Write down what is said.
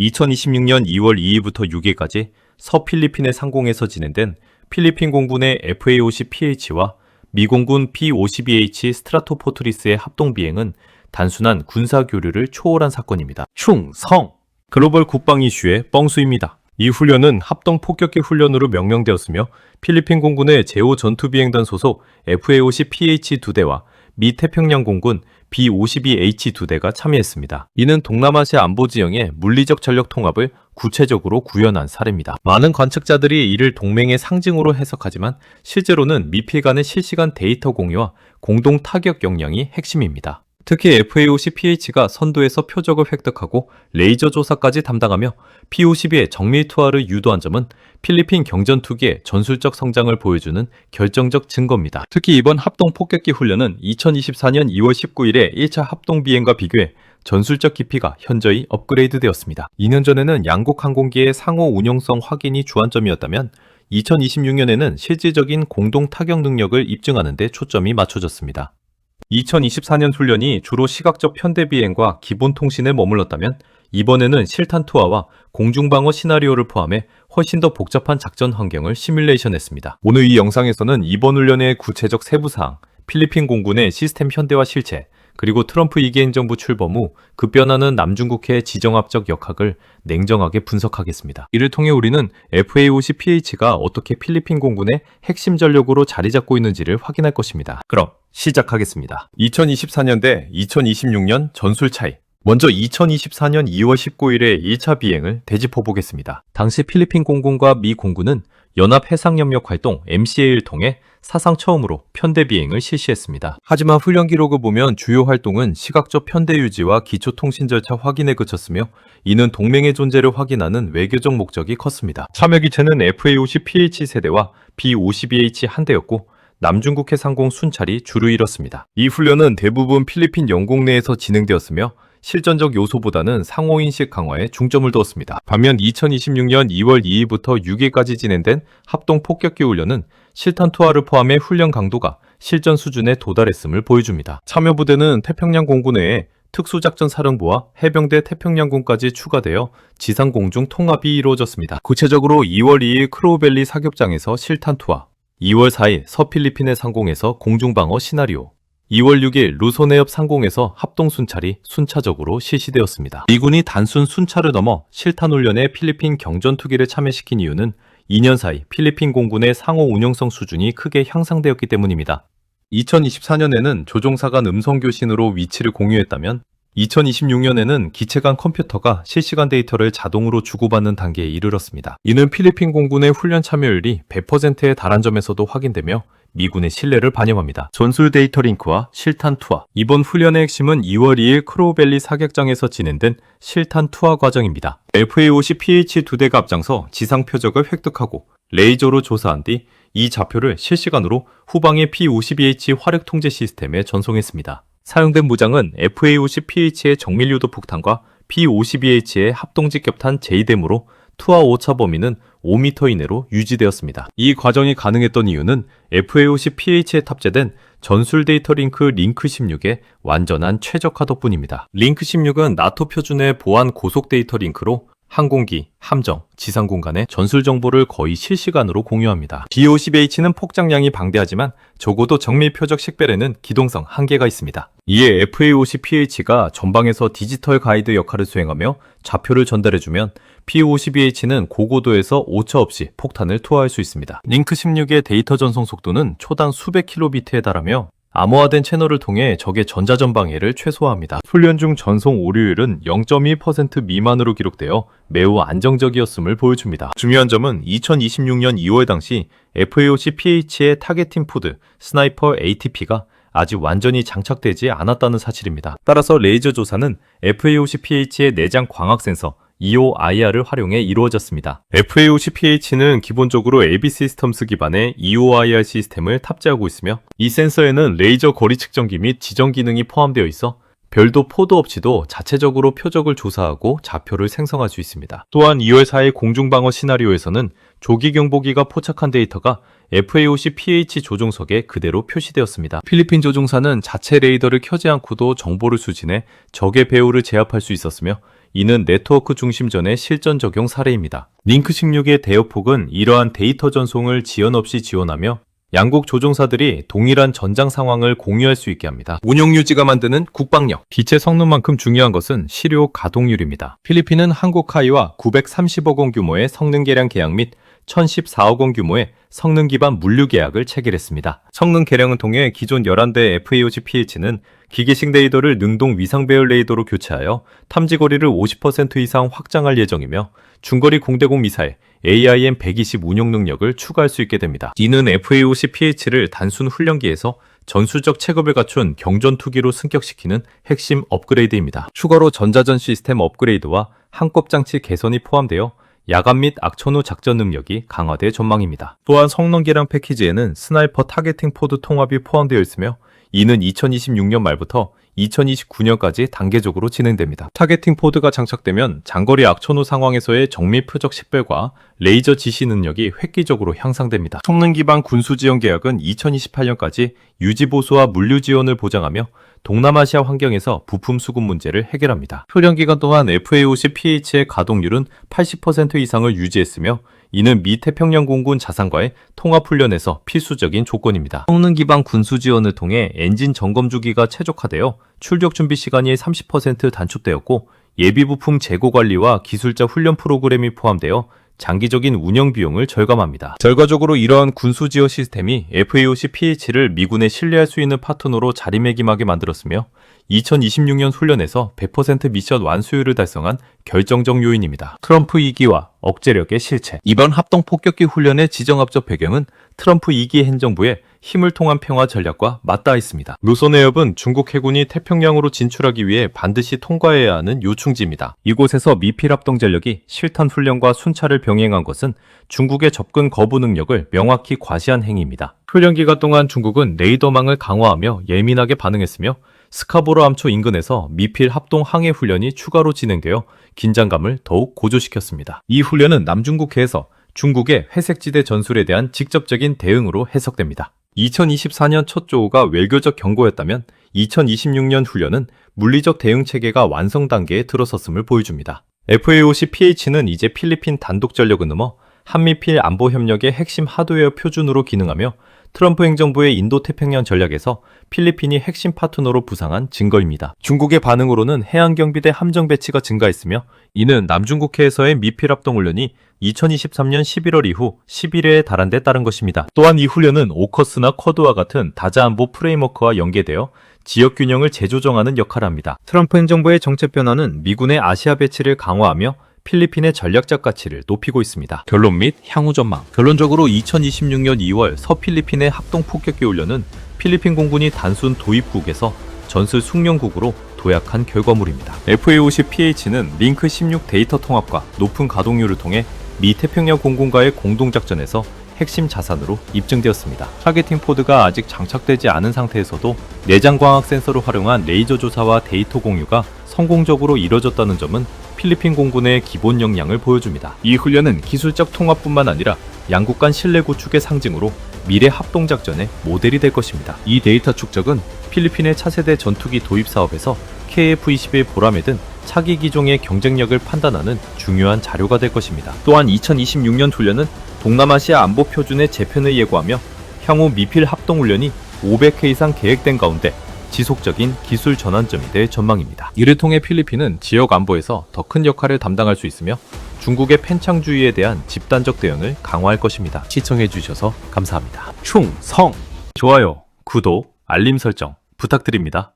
2026년 2월 2일부터 6일까지 서필리핀의 상공에서 진행된 필리핀 공군의 FA-50PH와 미 공군 P-52H 스트라토포트리스의 합동 비행은 단순한 군사 교류를 초월한 사건입니다. 충성! 글로벌 국방 이슈의 뻥수입니다. 이 훈련은 합동 폭격기 훈련으로 명명되었으며 필리핀 공군의 제5 전투비행단 소속 FA-50PH 2대와 미 태평양 공군 B-52H 2대가 참여했습니다. 이는 동남아시아 안보 지형의 물리적 전력 통합을 구체적으로 구현한 사례입니다. 많은 관측자들이 이를 동맹의 상징으로 해석하지만 실제로는 미필 간의 실시간 데이터 공유와 공동 타격 역량이 핵심입니다. 특히 FA-50PH가 선도에서 표적을 획득하고 레이저 조사까지 담당하며 P-52의 정밀 투하를 유도한 점은 필리핀 경전투기의 전술적 성장을 보여주는 결정적 증거입니다. 특히 이번 합동 폭격기 훈련은 2024년 2월 19일의 1차 합동 비행과 비교해 전술적 깊이가 현저히 업그레이드 되었습니다. 2년 전에는 양국 항공기의 상호 운용성 확인이 주안점이었다면 2026년에는 실질적인 공동 타격 능력을 입증하는 데 초점이 맞춰졌습니다. 2024년 훈련이 주로 시각적 편대 비행과 기본 통신에 머물렀다면 이번에는 실탄 투하와 공중방어 시나리오를 포함해 훨씬 더 복잡한 작전 환경을 시뮬레이션했습니다. 오늘 이 영상에서는 이번 훈련의 구체적 세부사항, 필리핀 공군의 시스템 현대화 실체, 그리고 트럼프 2기 행정부 출범 후 급변하는 남중국해의 지정학적 역학을 냉정하게 분석하겠습니다. 이를 통해 우리는 FA-50PH가 어떻게 필리핀 공군의 핵심 전력으로 자리 잡고 있는지를 확인할 것입니다. 그럼 시작하겠습니다. 2024년 대 2026년 전술 차이. 먼저 2024년 2월 19일의 1차 비행을 되짚어 보겠습니다. 당시 필리핀 공군과 미 공군은 연합해상협력 활동 MCA를 통해 사상 처음으로 편대 비행을 실시했습니다. 하지만 훈련 기록을 보면 주요 활동은 시각적 편대 유지와 기초 통신 절차 확인에 그쳤으며 이는 동맹의 존재를 확인하는 외교적 목적이 컸습니다. 참여 기체는 FA-50PH 세대와 B-52H 한 대였고 남중국해 상공 순찰이 주를 이뤘습니다. 이 훈련은 대부분 필리핀 영공 내에서 진행되었으며 실전적 요소보다는 상호인식 강화에 중점을 두었습니다. 반면 2026년 2월 2일부터 6일까지 진행된 합동 폭격기 훈련은 실탄 투하를 포함해 훈련 강도가 실전 수준에 도달했음을 보여줍니다. 참여 부대는 태평양 공군 외에 특수작전사령부와 해병대 태평양군까지 추가되어 지상 공중 통합이 이루어졌습니다. 구체적으로 2월 2일 크로우밸리 사격장에서 실탄 투하, 2월 4일 서필리핀의 상공에서 공중방어 시나리오, 2월 6일 루소네협 상공에서 합동순찰이 순차적으로 실시되었습니다. 미군이 단순 순찰을 넘어 실탄 훈련에 필리핀 경전투기를 참여시킨 이유는 2년 사이 필리핀 공군의 상호 운용성 수준이 크게 향상되었기 때문입니다. 2024년에는 조종사 간 음성교신으로 위치를 공유했다면 2026년에는 기체 간 컴퓨터가 실시간 데이터를 자동으로 주고받는 단계에 이르렀습니다. 이는 필리핀 공군의 훈련 참여율이 100%에 달한 점에서도 확인되며 미군의 신뢰를 반영합니다. 전술 데이터 링크와 실탄 투하. 이번 훈련의 핵심은 2월 2일 크로우밸리 사격장에서 진행된 실탄 투하 과정입니다. FA-50PH 2대가 앞장서 지상 표적을 획득하고 레이저로 조사한 뒤 이 좌표를 실시간으로 후방의 P-52H 화력 통제 시스템에 전송했습니다. 사용된 무장은 FA-50PH의 정밀유도 폭탄과 P-52H의 합동직격탄 J댐으로 투하 오차 범위는 5m 이내로 유지되었습니다. 이 과정이 가능했던 이유는 FA-50PH에 탑재된 전술 데이터 링크 16의 완전한 최적화 덕분입니다. 링크 16은 나토 표준의 보안 고속 데이터 링크로 항공기, 함정, 지상군 간의 전술 정보를 거의 실시간으로 공유합니다. B-50H는 폭장량이 방대하지만 적어도 정밀 표적 식별에는 기동성 한계가 있습니다. 이에 FA-50PH가 전방에서 디지털 가이드 역할을 수행하며 좌표를 전달해주면 P-52H는 고고도에서 오차 없이 폭탄을 투하할 수 있습니다. 링크 16의 데이터 전송 속도는 초당 수백 킬로비트에 달하며 암호화된 채널을 통해 적의 전자전 방해를 최소화합니다. 훈련 중 전송 오류율은 0.1% 미만으로 기록되어 매우 안정적이었음을 보여줍니다. 중요한 점은 2026년 2월 당시 FA-50PH의 타겟팅 포드, 스나이퍼 ATP가 아직 완전히 장착되지 않았다는 사실입니다. 따라서 레이저 조사는 FA-50PH의 내장 광학 센서 EOIR을 활용해 이루어졌습니다. FA-50PH는 기본적으로 AB 시스템스 기반의 EOIR 시스템을 탑재하고 있으며 이 센서에는 레이저 거리 측정기 및 지정 기능이 포함되어 있어 별도 포드 없이도 자체적으로 표적을 조사하고 좌표를 생성할 수 있습니다. 또한 2월 4일 공중방어 시나리오에서는 조기 경보기가 포착한 데이터가 FA-50PH 조종석에 그대로 표시되었습니다. 필리핀 조종사는 자체 레이더를 켜지 않고도 정보를 수진해 적의 배후를 제압할 수 있었으며 이는 네트워크 중심전의 실전 적용 사례입니다. 링크 16의 대역폭은 이러한 데이터 전송을 지연 없이 지원하며 양국 조종사들이 동일한 전장 상황을 공유할 수 있게 합니다. 운용 유지가 만드는 국방력. 기체 성능만큼 중요한 것은 시료 가동률입니다. 필리핀은 한국하이와 930억 원 규모의 성능 개량 계약 및 1014억 원 규모의 성능 기반 물류 계약을 체결했습니다. 성능 개량을 통해 기존 11대 FA-50PH는 기계식 레이더를 능동 위상 배열 레이더로 교체하여 탐지 거리를 50% 이상 확장할 예정이며 중거리 공대공 미사일 AIM-120 운용 능력을 추가할 수 있게 됩니다. 이는 FA-50PH를 단순 훈련기에서 전술적 체급을 갖춘 경전투기로 승격시키는 핵심 업그레이드입니다. 추가로 전자전 시스템 업그레이드와 한급 장치 개선이 포함되어 야간 및 악천 후 작전 능력이 강화될 전망입니다. 또한 성능 개량 패키지에는 스나이퍼 타겟팅 포드 통합이 포함되어 있으며 이는 2026년 말부터 2029년까지 단계적으로 진행됩니다. 타겟팅 포드가 장착되면 장거리 악천 후 상황에서의 정밀 표적 식별과 레이저 지시 능력이 획기적으로 향상됩니다. 성능 기반 군수 지원 계약은 2028년까지 유지 보수와 물류 지원을 보장하며 동남아시아 환경에서 부품 수급 문제를 해결합니다. 훈련 기간 동안 FA-50PH의 가동률은 80% 이상을 유지했으며 이는 미 태평양 공군 자산과의 통합 훈련에서 필수적인 조건입니다. 성능 기반 군수 지원을 통해 엔진 점검 주기가 최적화되어 출격 준비 시간이 30% 단축되었고 예비 부품 재고 관리와 기술자 훈련 프로그램이 포함되어 장기적인 운영 비용을 절감합니다. 결과적으로 이러한 군수 지원 시스템이 FA-50PH를 미군에 신뢰할 수 있는 파트너로 자리매김하게 만들었으며 2026년 훈련에서 100% 미션 완수율을 달성한 결정적 요인입니다. 트럼프 2기와 억제력의 실체. 이번 합동 폭격기 훈련의 지정학적 배경은 트럼프 2기 행정부의 힘을 통한 평화 전략과 맞닿아 있습니다. 루손 해협은 중국 해군이 태평양으로 진출하기 위해 반드시 통과해야 하는 요충지입니다. 이곳에서 미필 합동 전력이 실탄 훈련과 순찰을 병행한 것은 중국의 접근 거부 능력을 명확히 과시한 행위입니다. 훈련 기간 동안 중국은 레이더망을 강화하며 예민하게 반응했으며 스카보로 암초 인근에서 미필 합동 항해 훈련이 추가로 진행되어 긴장감을 더욱 고조시켰습니다. 이 훈련은 남중국해에서 중국의 회색지대 전술에 대한 직접적인 대응으로 해석됩니다. 2024년 첫 조우가 외교적 경고였다면 2026년 훈련은 물리적 대응 체계가 완성 단계에 들어섰음을 보여줍니다. FA-50PH는 이제 필리핀 단독 전력을 넘어 한미필 안보 협력의 핵심 하드웨어 표준으로 기능하며 트럼프 행정부의 인도태평양 전략에서 필리핀이 핵심 파트너로 부상한 증거입니다. 중국의 반응으로는 해안경비대 함정 배치가 증가했으며 이는 남중국해에서의 미필 합동훈련이 2023년 11월 이후 11회에 달한 데 따른 것입니다. 또한 이 훈련은 오커스나 쿼드와 같은 다자안보 프레임워크와 연계되어 지역 균형을 재조정하는 역할을 합니다. 트럼프 행정부의 정책 변화는 미군의 아시아 배치를 강화하며 필리핀의 전략적 가치를 높이고 있습니다. 결론 및 향후 전망. 결론적으로 2026년 2월 서필리핀의 합동 폭격기 훈련은 필리핀 공군이 단순 도입국에서 전술 숙련국으로 도약한 결과물입니다. FA-50PH는 링크 16 데이터 통합과 높은 가동률을 통해 미 태평양 공군과의 공동작전에서 핵심 자산으로 입증되었습니다. 타겟팅 포드가 아직 장착되지 않은 상태에서도 내장 광학 센서를 활용한 레이저 조사와 데이터 공유가 성공적으로 이뤄졌다는 점은 필리핀 공군의 기본 역량을 보여줍니다. 이 훈련은 기술적 통합뿐만 아니라 양국 간 신뢰 구축의 상징으로 미래 합동작전의 모델이 될 것입니다. 이 데이터 축적은 필리핀의 차세대 전투기 도입 사업에서 KF-21 보람에 든 차기 기종의 경쟁력을 판단하는 중요한 자료가 될 것입니다. 또한 2026년 훈련은 동남아시아 안보 표준의 재편을 예고하며 향후 미필 합동훈련이 500회 이상 계획된 가운데 지속적인 기술 전환점이 될 전망입니다. 이를 통해 필리핀은 지역 안보에서 더 큰 역할을 담당할 수 있으며 중국의 팽창주의에 대한 집단적 대응을 강화할 것입니다. 시청해주셔서 감사합니다. 충성! 좋아요, 구독, 알림 설정 부탁드립니다.